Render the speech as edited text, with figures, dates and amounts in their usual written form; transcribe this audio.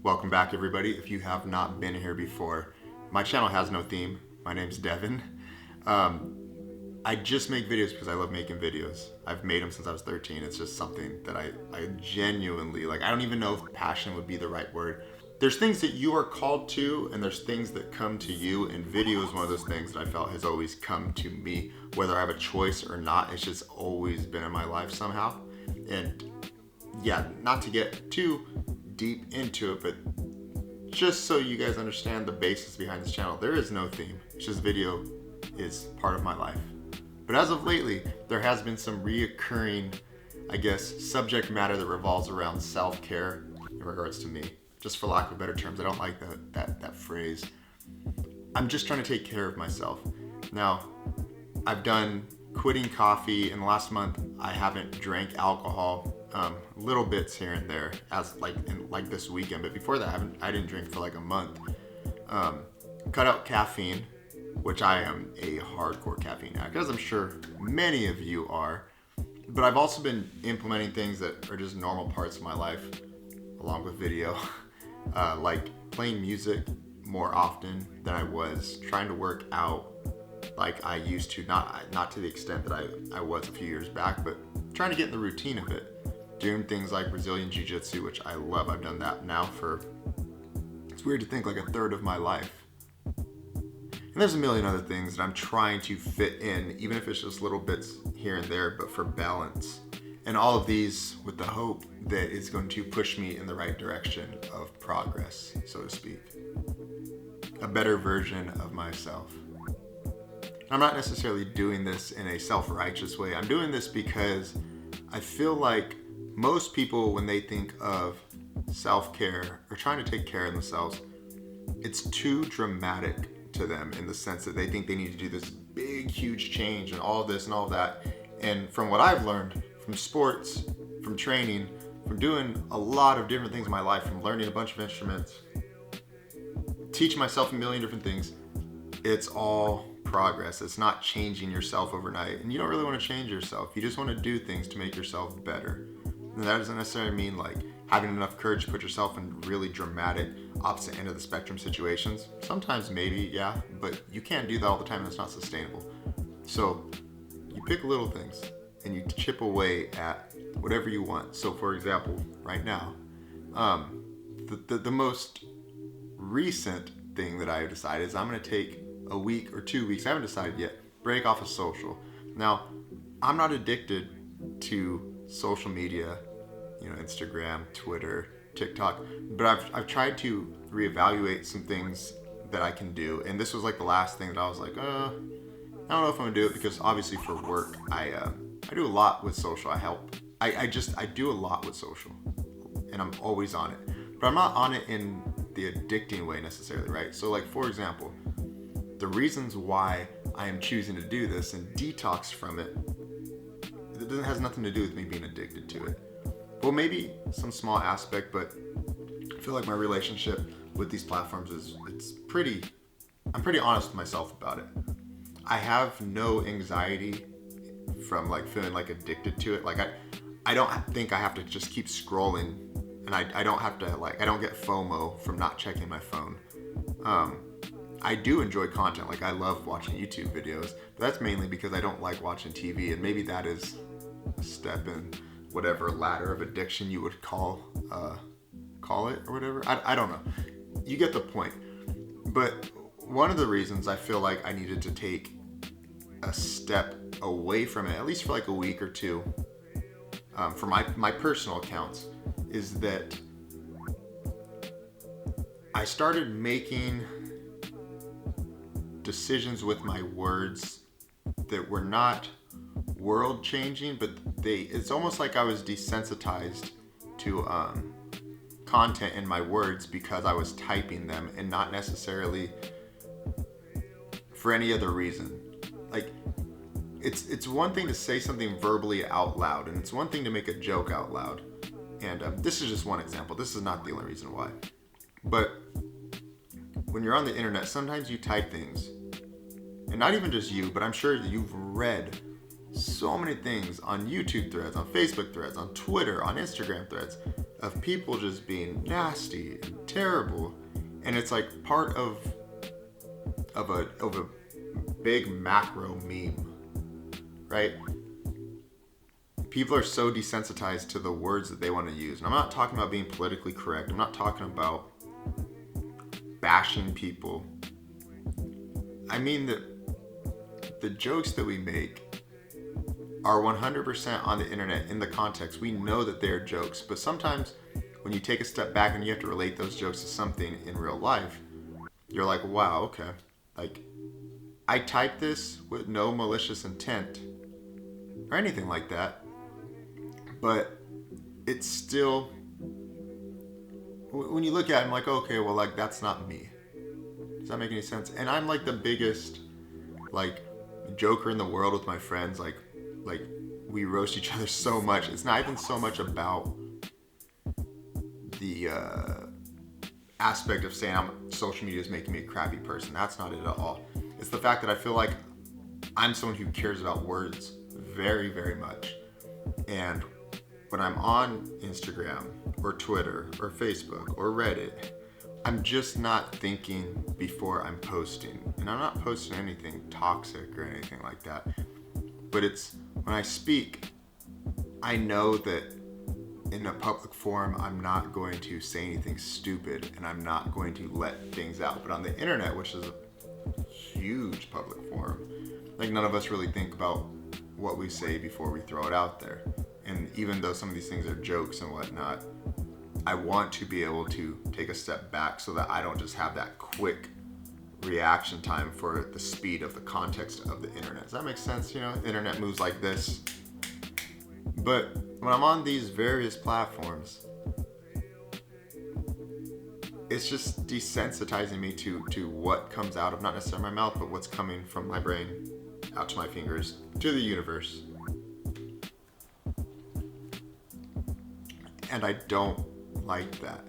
Welcome back, everybody. If you have not been here before, my channel has no theme. My name's Devin. I just make videos because I love making videos. I've made them since I was 13. It's just something that I genuinely like. I don't even know if passion would be the right word. There's things that you are called to, and there's things that come to you, and video is one of those things that I felt has always come to me. Whether I have a choice or not, it's just always been in my life somehow. And yeah, not to get too deep into it, but just so you guys understand the basis behind this channel, there is no theme. It's just video is part of my life. But as of lately, there has been some reoccurring, I guess, subject matter that revolves around self-care in regards to me. Just for lack of better terms, I don't like that phrase. I'm just trying to take care of myself. Now, I've done quitting coffee. In the last month, I haven't drank alcohol, little bits here and there, as like this weekend. But before that, I didn't drink for like a month. Cut out caffeine, which I am a hardcore caffeine addict, as I'm sure many of you are. But I've also been implementing things that are just normal parts of my life, along with video, like playing music more often than I was, trying to work out like I used to, not to the extent that I was a few years back, but trying to get in the routine of it. Doing things like Brazilian Jiu-Jitsu, which I love. I've done that now for, it's weird to think, like a third of my life. And there's a million other things that I'm trying to fit in, even if it's just little bits here and there, but for balance. And all of these with the hope that it's going to push me in the right direction of progress, so to speak. A better version of myself. I'm not necessarily doing this in a self-righteous way. I'm doing this because I feel like most people, when they think of self-care or trying to take care of themselves, it's too dramatic to them in the sense that they think they need to do this big, huge change and all this and all that. And from what I've learned from sports, from training, from doing a lot of different things in my life, from learning a bunch of instruments, teaching myself a million different things, it's all progress. It's not changing yourself overnight. And you don't really want to change yourself. You just want to do things to make yourself better. And that doesn't necessarily mean like having enough courage to put yourself in really dramatic, opposite end of the spectrum situations. Sometimes maybe, yeah, but you can't do that all the time and it's not sustainable. So you pick little things and you chip away at whatever you want. So for example, right now, the most recent thing that I have decided is I'm going to take a week or 2 weeks, I haven't decided yet, break off of social. Now, I'm not addicted to social media, Instagram, Twitter, TikTok, but I've tried to reevaluate some things that I can do. And this was like the last thing that I was like, I don't know if I'm gonna do it, because obviously for work, I do a lot with social. I do a lot with social and I'm always on it, but I'm not on it in the addicting way necessarily, right? So like, for example, the reasons why I am choosing to do this and detox from it, has nothing to do with me being addicted to it. Well, maybe some small aspect, but I feel like my relationship with these platforms I'm pretty honest with myself about it. I have no anxiety from like feeling like addicted to it. Like I don't think I have to just keep scrolling, and I don't have to I don't get FOMO from not checking my phone. I do enjoy content. Like I love watching YouTube videos, but that's mainly because I don't like watching TV, and maybe that is a step in whatever ladder of addiction you would call it or whatever. I don't know. You get the point. But one of the reasons I feel like I needed to take a step away from it, at least for like a week or two, for my personal accounts, is that I started making decisions with my words that were not world changing, but it's almost like I was desensitized to content in my words because I was typing them and not necessarily for any other reason. Like it's one thing to say something verbally out loud, and it's one thing to make a joke out loud. And this is just one example. This is not the only reason why. But when you're on the internet, sometimes you type things, and not even just you, but I'm sure that you've read so many things on YouTube threads, on Facebook threads, on Twitter, on Instagram threads, of people just being nasty and terrible, and it's like part of a big macro meme, right? People are so desensitized to the words that they want to use. And I'm not talking about being politically correct. I'm not talking about bashing people. I mean that the jokes that we make are 100% on the internet in the context. We know that they're jokes, but sometimes when you take a step back and you have to relate those jokes to something in real life, you're like, wow, okay. Like, I typed this with no malicious intent or anything like that, but it's still, when you look at it, I'm like, okay, well, like, that's not me. Does that make any sense? And I'm like the biggest, like, joker in the world with my friends. Like we roast each other so much. It's not even so much about the aspect of saying social media is making me a crappy person. That's not it at all. It's the fact that I feel like I'm someone who cares about words very, very much. And when I'm on Instagram or Twitter or Facebook or Reddit, I'm just not thinking before I'm posting. And I'm not posting anything toxic or anything like that. But it's when I speak, I know that in a public forum, I'm not going to say anything stupid and I'm not going to let things out. But on the internet, which is a huge public forum, like none of us really think about what we say before we throw it out there. And even though some of these things are jokes and whatnot, I want to be able to take a step back so that I don't just have that quick reaction time for the speed of the context of the internet. Does that make sense? You know, the internet moves like this. But when I'm on these various platforms, it's just desensitizing me to what comes out of not necessarily my mouth, but what's coming from my brain out to my fingers to the universe. And I don't like that.